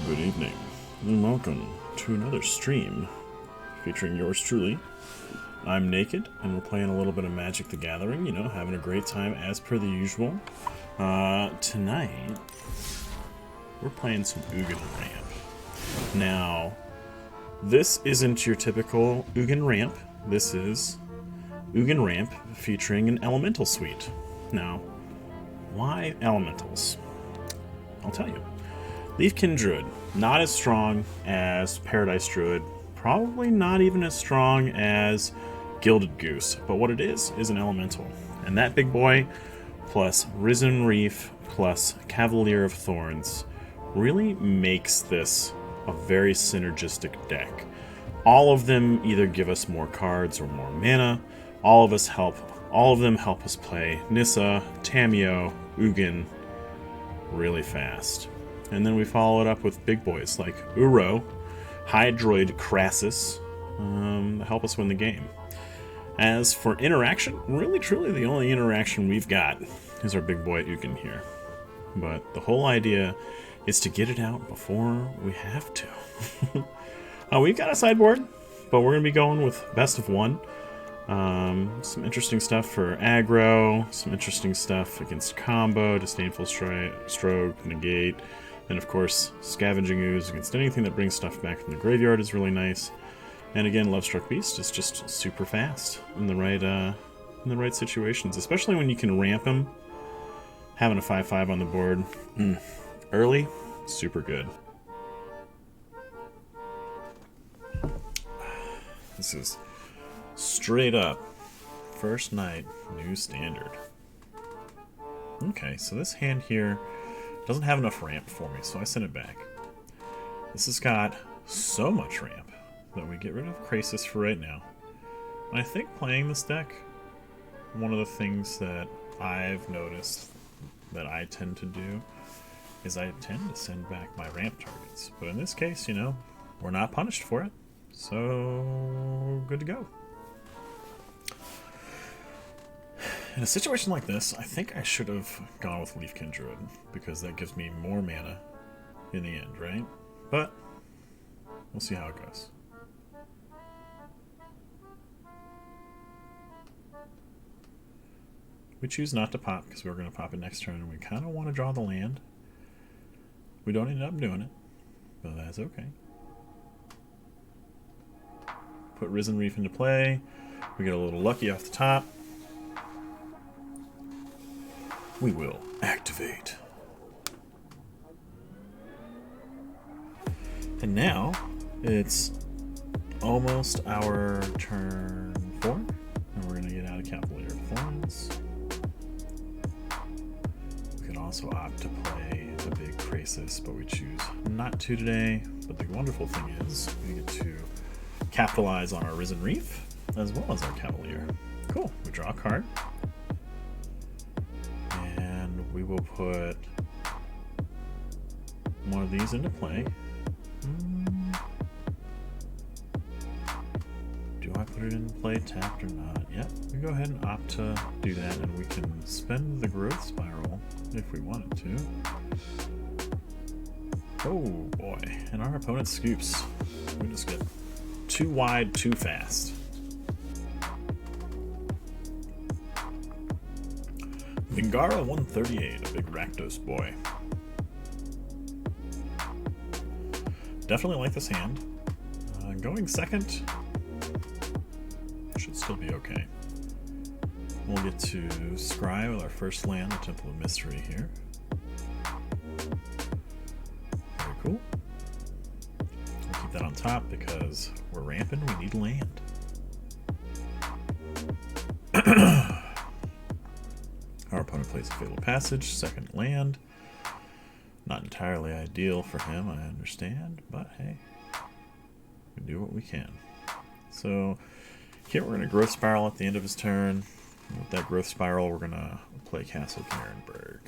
Good evening, and welcome to another stream featuring yours truly. I'm Naked, and we're playing a little bit of Magic the Gathering, you know, having a great time as per the usual. Tonight, we're playing some Ugin Ramp. Now, this isn't your typical Ugin Ramp. This is Ugin Ramp featuring an Elemental Suite. Now, why Elementals? I'll tell you. Leafkin Druid, not as strong as Paradise Druid, probably not even as strong as Gilded Goose, but what it is an Elemental. And that big boy, plus Risen Reef, plus Cavalier of Thorns, really makes this a very synergistic deck. All of them either give us more cards or more mana. All of them help us play Nissa, Tamiyo, Ugin really fast. And then we follow it up with big boys like Uro, Hydroid Crassus, that help us win the game. As for interaction, really truly the only interaction we've got is our big boy Ugin here. But the whole idea is to get it out before we have to. We've got a sideboard, but we're going to be going with best of one. Some interesting stuff for aggro, some interesting stuff against combo, Disdainful Stroke, Negate, and of course Scavenging Ooze against anything that brings stuff back from the graveyard is really nice. And again, Lovestruck Beast is just super fast in the right situations, especially when you can ramp him. Having a 5/5 on the board early, super good. This is straight up first night new standard. Okay, so this hand here doesn't have enough ramp for me, so I send it back. This has got so much ramp that we get rid of Krasis for right now. And I think playing this deck, one of the things that I've noticed that I tend to do is I tend to send back my ramp targets. But in this case, you know, we're not punished for it, so good to go. In a situation like this, I think I should have gone with Leafkin Druid, because that gives me more mana in the end, right? But we'll see how it goes. We choose not to pop, because we're going to pop it next turn, and we kind of want to draw the land. We don't end up doing it, but that's okay. Put Risen Reef into play. We get a little lucky off the top. We will activate. And now it's almost our turn 4, and we're going to get out of Cavalier of Thorns. We could also opt to play the big Krasis, but we choose not to today. But the wonderful thing is we get to capitalize on our Risen Reef as well as our Cavalier. Cool. We draw a card. We will put one of these into play. Do I put it into play tapped or not? Yep, we go ahead and opt to do that, and we can spend the Growth Spiral if we wanted to. Oh boy, and our opponent scoops. We just get too wide too fast. Vingara 138, a big Rakdos boy. Definitely like this hand. Going second should still be okay. We'll get to Scry with our first land, the Temple of Mystery here. Very cool. We'll keep that on top because we're ramping, we need land. Our opponent plays a Fatal Passage, second land. Not entirely ideal for him, I understand, but hey, we do what we can. So here we're going to Growth Spiral at the end of his turn. And with that Growth Spiral, we're going to play Castle Knurrenberg.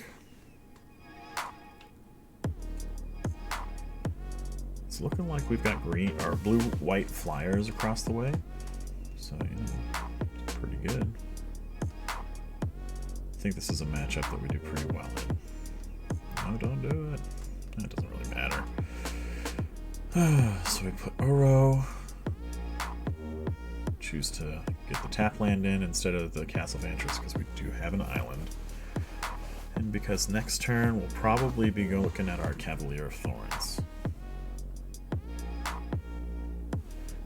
It's looking like we've got green or blue-white flyers across the way, so you know, it's pretty good. I think this is a matchup that we do pretty well in. No, don't do it. That doesn't really matter. So we put Uro. Choose to get the tap land in instead of the Castle Vantress because we do have an island. And because next turn we'll probably be looking at our Cavalier of Thorns.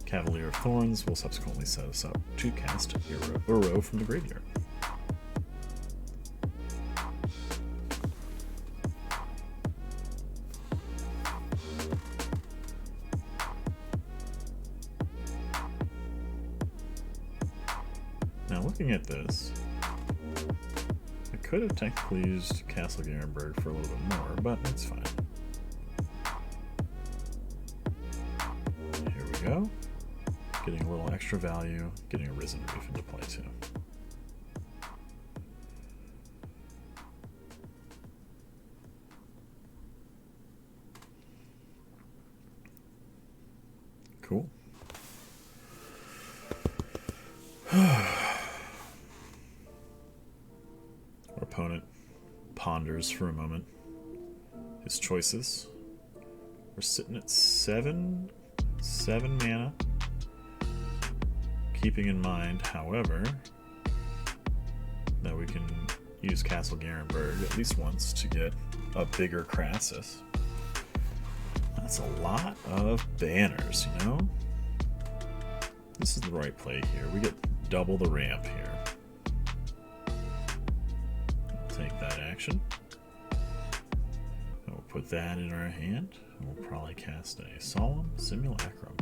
Cavalier of Thorns will subsequently set us up to cast Uro from the graveyard. Now looking at this, I could have technically used Castle Garenberg for a little bit more, but that's fine. Here we go. Getting a little extra value, getting a Risen Reef into play too. Cool. Our opponent ponders for a moment his choices. We're sitting at 7 mana. Keeping in mind, however, that we can use Castle Garenberg at least once to get a bigger Crassus. That's a lot of banners, you know? This is the right play here. We get double the ramp here. Take that action. And we'll put that in our hand. And we'll probably cast a Solemn Simulacrum.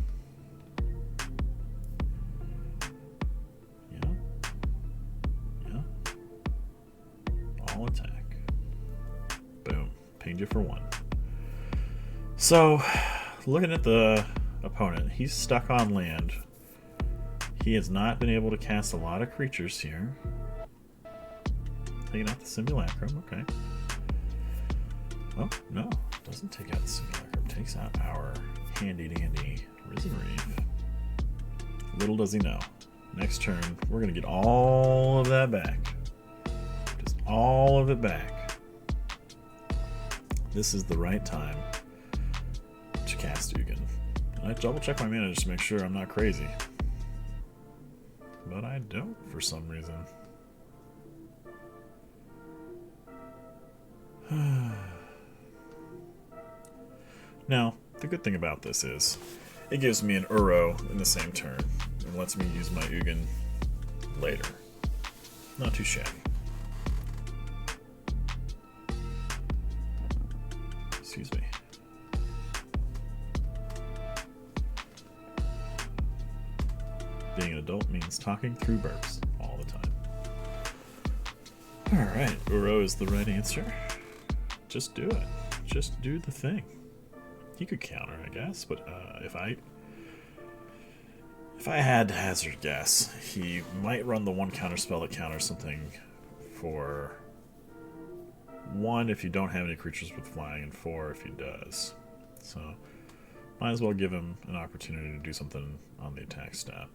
All attack. Boom. Pinged you for 1. So, looking at the opponent, he's stuck on land. He has not been able to cast a lot of creatures here. Taking out the Simulacrum, okay. Oh, no. Doesn't take out the Simulacrum. Takes out our handy-dandy Risen Reef. Little does he know. Next turn, we're going to get all of that back. Just all of it back. This is the right time to cast Ugin. I double check my mana just to make sure I'm not crazy. But I don't for some reason. Now, the good thing about this is it gives me an Uro in the same turn and lets me use my Ugin later. Not too shabby. Excuse me. Being an adult means talking through burps all the time. Alright, Uro is the right answer. Just do it. Just do the thing. He could counter, I guess, but if I had to hazard guess, he might run the one counter spell that counters something for 1 if you don't have any creatures with flying, and 4 if he does. So, might as well give him an opportunity to do something on the attack stat.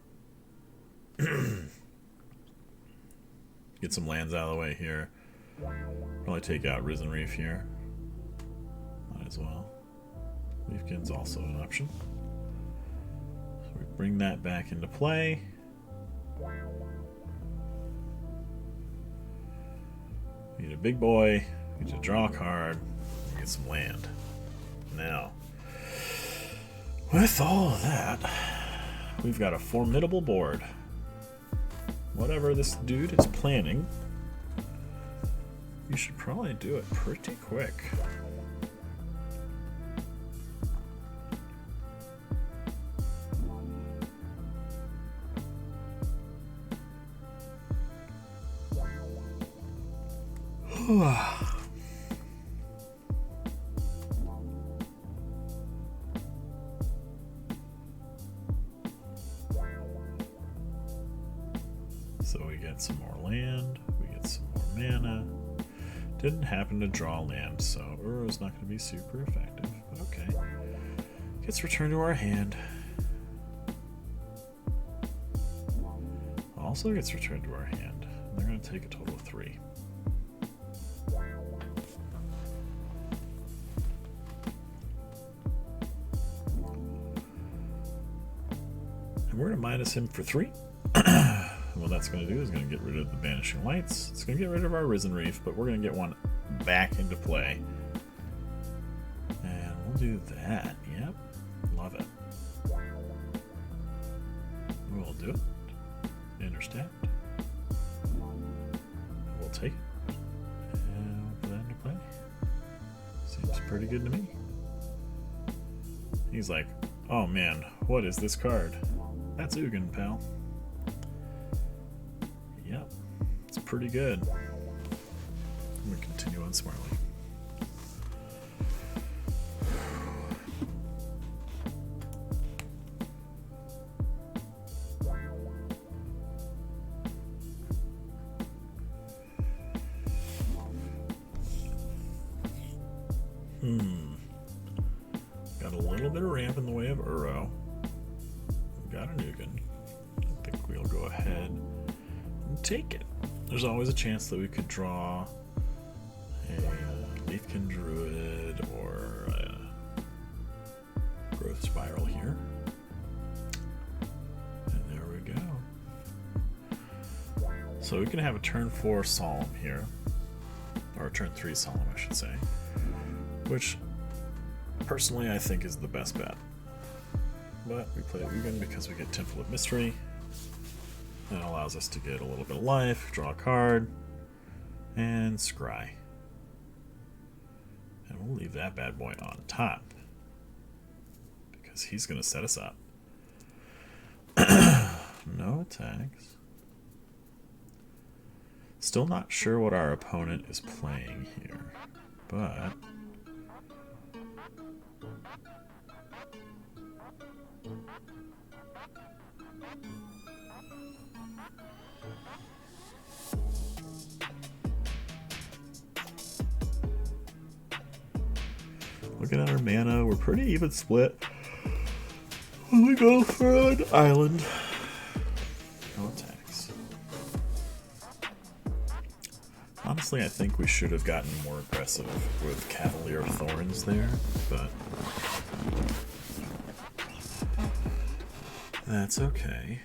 Get some lands out of the way here. Probably take out Risen Reef here. Might as well. Leafkin's also an option. So we bring that back into play. We need a big boy. We need to draw a card. And get some land. Now, with all of that, we've got a formidable board. Whatever this dude is planning, you should probably do it pretty quick. So we get some more land, we get some more mana. Didn't happen to draw land, so Uro's not going to be super effective, but okay. Gets returned to our hand. Also gets returned to our hand. They're going to take a total of 3. And we're going to minus him for 3. What that's going to do is going to get rid of the Vanishing Lights. It's going to get rid of our Risen Reef, but we're going to get one back into play. And we'll do that. Yep. Love it. We'll do it. Intercept. We'll take it. And we'll put that into play. Seems pretty good to me. He's like, oh man, what is this card? That's Ugin, pal. Yep, it's pretty good. I'm gonna continue on smartly. Got a little bit of ramp in the way of Uro. We've got an Ugin. I think we'll go ahead and take it. There's always a chance that we could draw a Leafkin Druid or a Growth Spiral here. And there we go. So we can have a turn 4 Solemn here. Or a turn 3 Solemn, I should say. Which, personally, I think is the best bet. But we play Ugin because we get Temple of Mystery. That allows us to get a little bit of life, draw a card, and scry. And we'll leave that bad boy on top. Because he's going to set us up. No attacks. Still not sure what our opponent is playing here. But looking at our mana, we're pretty even split. When we go for an island. No attacks. Honestly, I think we should have gotten more aggressive with Cavalier of Thorns there, but that's okay.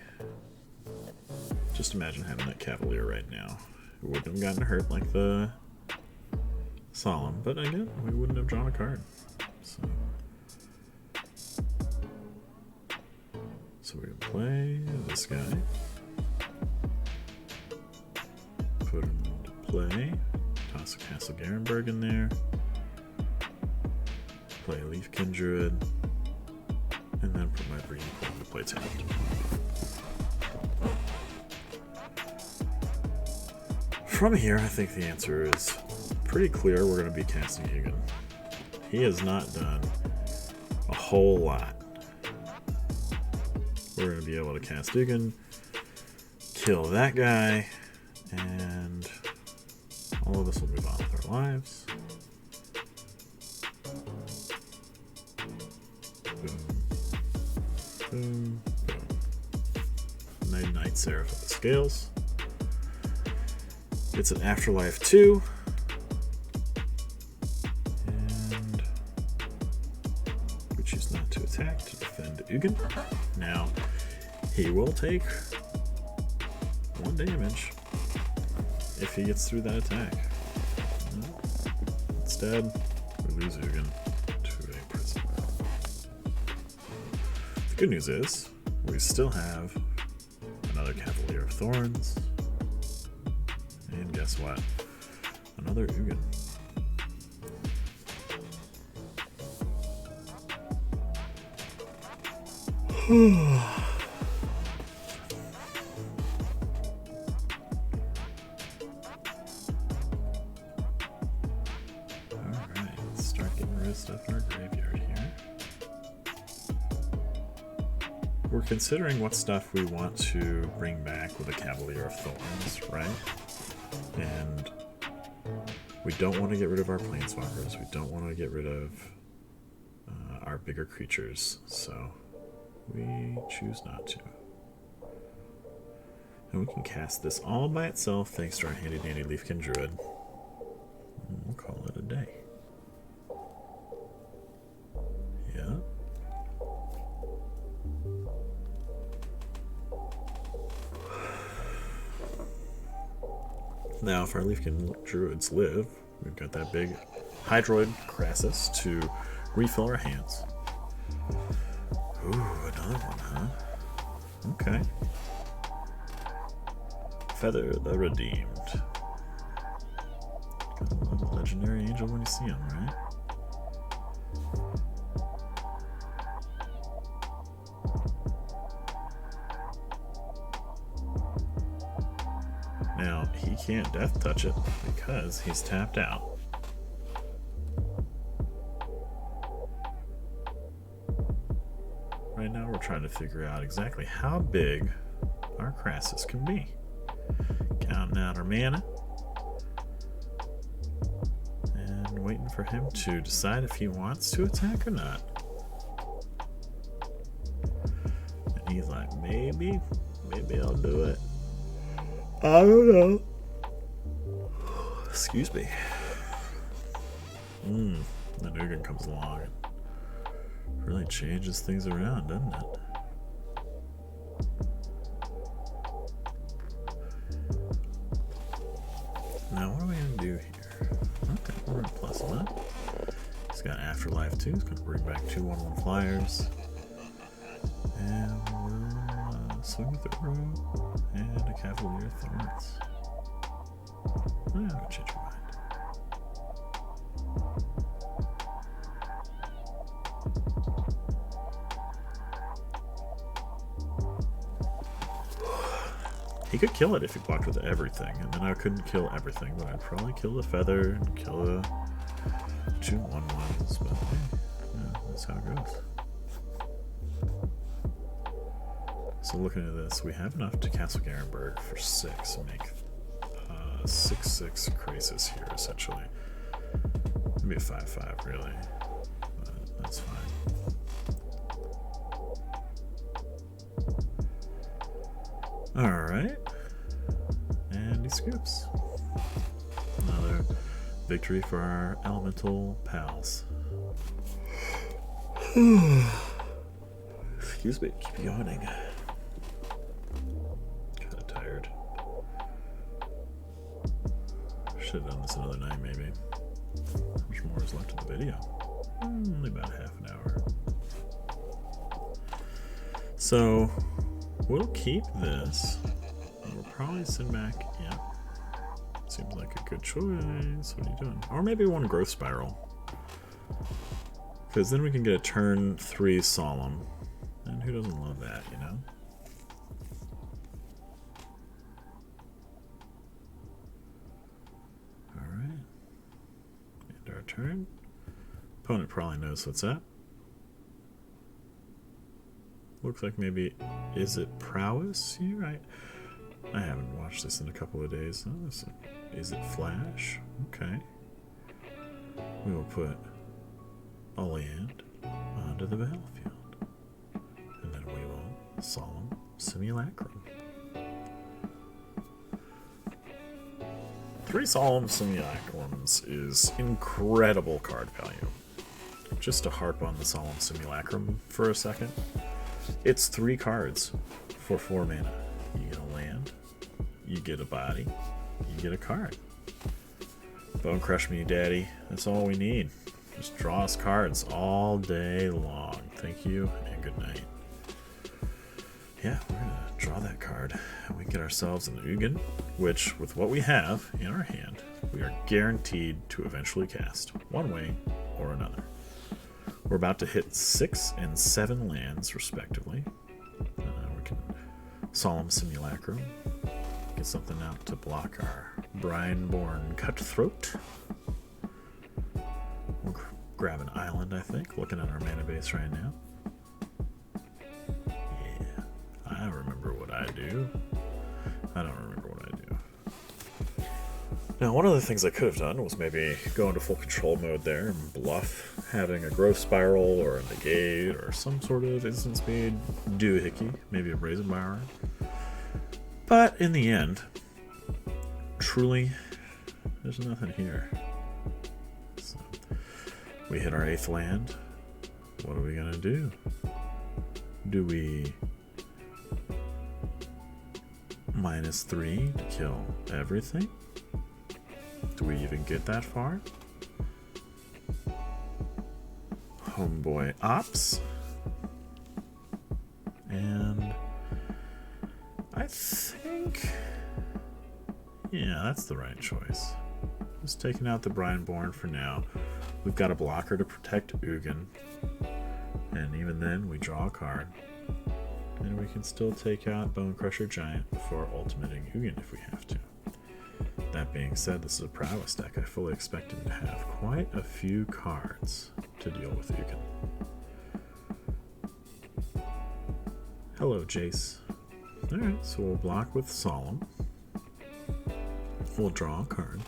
Just imagine having that Cavalier right now. We wouldn't have gotten hurt like the Solemn, but again, we wouldn't have drawn a card. So we can play this guy. Put him into play. Toss a Castle Garenberg in there. Play a Leafkin Druid. And then put my Breeding Pool into play tapped. From here, I think the answer is pretty clear. We're going to be casting Ugin. He has not done a whole lot. We're going to be able to cast Ugin, kill that guy, and all of us will move on with our lives. Boom. Boom. Boom. Night Seraph of the Scales. It's an Afterlife 2. And we choose not to attack to defend Ugin. Now, he will take 1 damage if he gets through that attack. Instead, we lose Ugin to a prison. The good news is, we still have another Cavalier of Thorns. And guess what? Another Ugin. Alright, let's start getting rid of stuff in our graveyard here. We're considering what stuff we want to bring back with a Cavalier of Thorns, right? And we don't want to get rid of our Planeswalkers. We don't want to get rid of our bigger creatures, so we choose not to. And we can cast this all by itself thanks to our handy dandy Leafkin Druid. And we'll call it a day. Yeah. Now, if our Leafkin Druids live, we've got that big Hydroid Crassus to refill our hands. Ooh, another one, huh? Okay. Feather the Redeemed. Gotta love a legendary angel when you see him, right? Now, he can't death touch it because he's tapped out. Right now we're trying to figure out exactly how big our Crassus can be. Counting out our mana. And waiting for him to decide if he wants to attack or not. And he's like, maybe I'll do it. I don't know. Excuse me. Then Ugin comes along and really changes things around, doesn't it? Now, what are we going to do here? Okay, we're going to plus him up. He's got Afterlife too. He's going to bring back 2 1/1 flyers. And we'll swing with the Arrow and a Cavalier Thorns. I'm going to change your mind. He could kill it if he blocked with everything, and then I couldn't kill everything, but I'd probably kill the Feather and kill the 2 1/1s, but hey, yeah, that's how it goes. So looking at this, we have enough to Castle Garenberg for 6 and make 6/6 Krasis here, essentially. Maybe a 5/5, really, but that's fine. Alright. And he scoops. Another victory for our elemental pals. Excuse me, keep yawning. Kinda tired. Should have done this another night, maybe. How much more is left of the video? Only about half an hour. So, we'll keep this. We'll probably send back. Yeah. Seems like a good choice. What are you doing? Or maybe one Growth Spiral. Because then we can get a turn 3 Solemn. And who doesn't love that, you know? Alright. End our turn. Opponent probably knows what's up. Looks like maybe, is it Prowess here? I haven't watched this in a couple of days. Oh, is it Flash? Okay. We will put a land onto the battlefield. And then we will Solemn Simulacrum. 3 Solemn Simulacrums is incredible card value. Just to harp on the Solemn Simulacrum for a second. It's 3 cards for 4 mana. You get a land, you get a body, you get a card. Bone Crush me, Daddy. That's all we need. Just draw us cards all day long. Thank you and good night. Yeah, we're gonna draw that card and we get ourselves an Ugin, which, with what we have in our hand, we are guaranteed to eventually cast, one way or another. We're about to hit 6 and 7 lands, respectively. We can Solemn Simulacrum, get something out to block our Brineborn Cutthroat. We'll grab an island, I think, looking at our mana base right now. Yeah, I remember what I do. I don't remember what I do. Now, one of the things I could have done was maybe go into full control mode there and bluff having a Growth Spiral or a Negate or some sort of instant speed doohickey, maybe a Brazen Bower. But in the end, truly, there's nothing here. So, we hit our 8th land. What are we gonna do? Do we -3 to kill everything? Do we even get that far? Homeboy Ops. And I think, yeah, that's the right choice. Just taking out the Brineborn for now. We've got a blocker to protect Ugin. And even then, we draw a card. And we can still take out Bone Crusher Giant before ultimating Ugin if we have to. That being said, this is a prowess deck. I fully expect him to have quite a few cards to deal with Ugin. Hello, Jace. Alright, so we'll block with Solemn. We'll draw a card.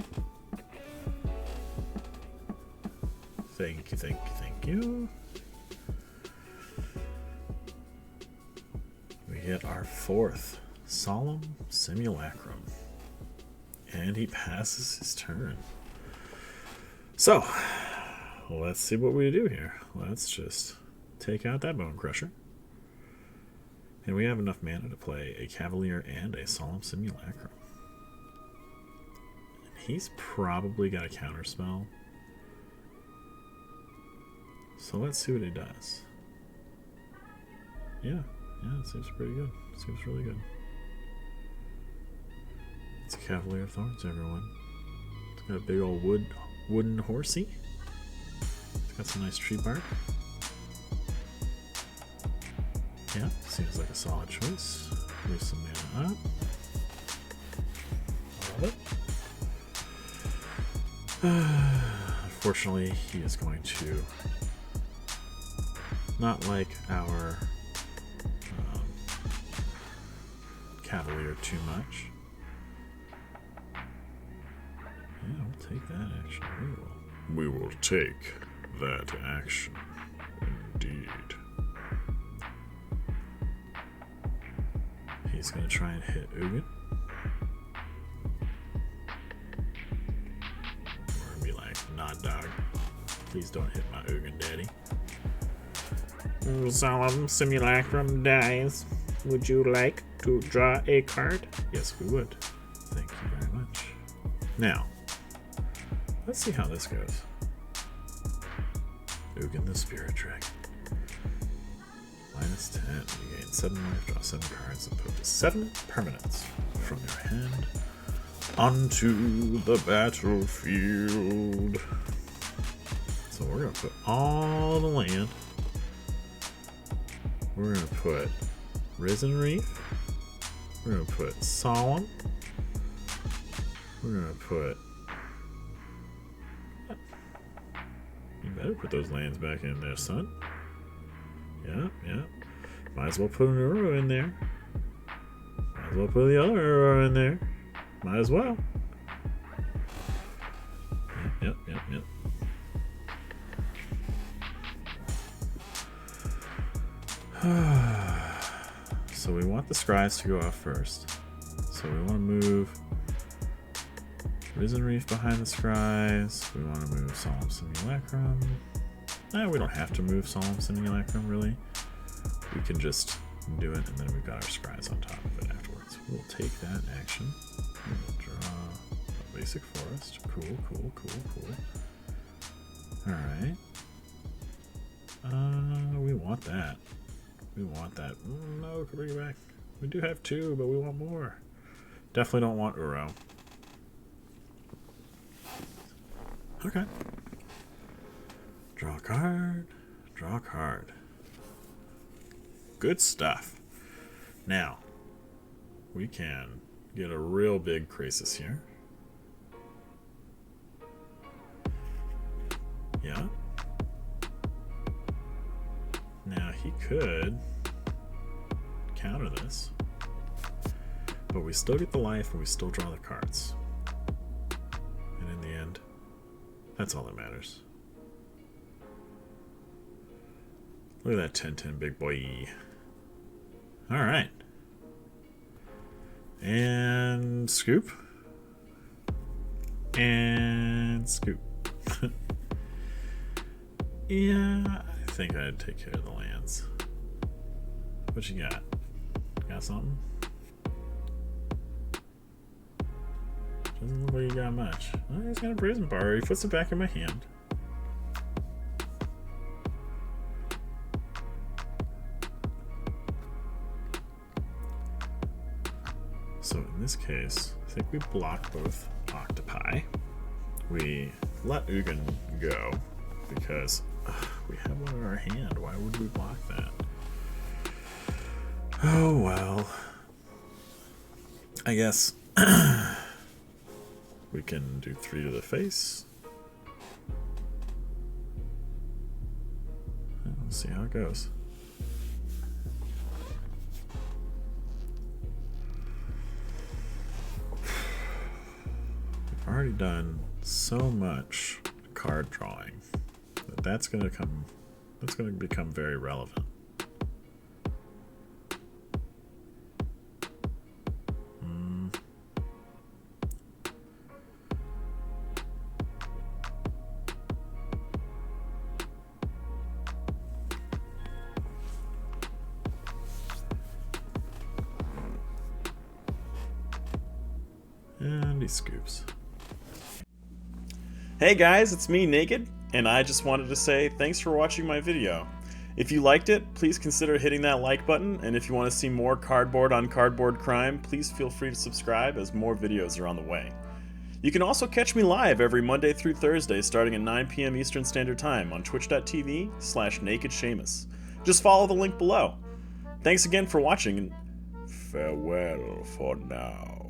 Thank you, thank you, thank you. We get our fourth Solemn Simulacrum. And he passes his turn. So, let's see what we do here. Let's just take out that Bone Crusher. And we have enough mana to play a Cavalier and a Solemn Simulacrum. He's probably got a counterspell. So let's see what he does. Yeah, it seems pretty good. Seems really good. It's a Cavalier of Thorns, everyone. It's got a big old wooden horsey. It's got some nice tree bark. Yeah, seems like a solid choice. Leave some mana up. I love it. Unfortunately, he is going to not like our Cavalier too much. Yeah, we'll take that action. We will take that action. Indeed. He's going to try and hit Ugin. We're going to be like, nah, dog. Please don't hit my Ugin daddy. Solemn Simulacrum dies. Would you like to draw a card? Yes, we would. Thank you very much. Now, let's see how this goes. Ugin the Spirit Dragon. -10. You gain 7 life, draw 7 cards, and put the 7 permanents from your hand onto the battlefield. So we're going to put all the land. We're going to put Risen Reef. We're going to put Solemn. We're going to put... You better put those lands back in there, son. Yeah. Might as well put an Uro in there. Might as well put the other Uro in there. Might as well. Yep. So we want the Scries to go off first. So we want to move Risen Reef behind the Scries. We want to move Solemn Simulacrum. We don't have to move Solemn Simulacrum, really. We can just do it, and then we've got our Scries on top of it afterwards. We'll take that action. We'll draw a basic forest. Cool. Alright. We want that. No, bring it back. We do have 2, but we want more. Definitely don't want Uro. Okay. Draw a card. Good stuff. Now, we can get a real big crisis here. Yeah. Now, he could counter this, but we still get the life and we still draw the cards. And in the end, that's all that matters. Look at that 10-10 big boy. Alright. And scoop. And scoop. Yeah, I think I'd take care of the lands. What you got? Got something? Doesn't look like you got much. Oh, he's got a prison bar. He puts it back in my hand. So in this case, I think we block both octopi. We let Ugin go because we have one in our hand. Why would we block that? Oh well. I guess we can do 3 to the face. We'll see how it goes. We've already done so much card drawing that that's going to become very relevant. And he scoops. Hey guys, it's me, Naked, and I just wanted to say thanks for watching my video. If you liked it, please consider hitting that like button, and if you want to see more cardboard on cardboard crime, please feel free to subscribe as more videos are on the way. You can also catch me live every Monday through Thursday starting at 9 p.m. Eastern Standard Time on twitch.tv/nakedseamus. Just follow the link below. Thanks again for watching, and farewell for now.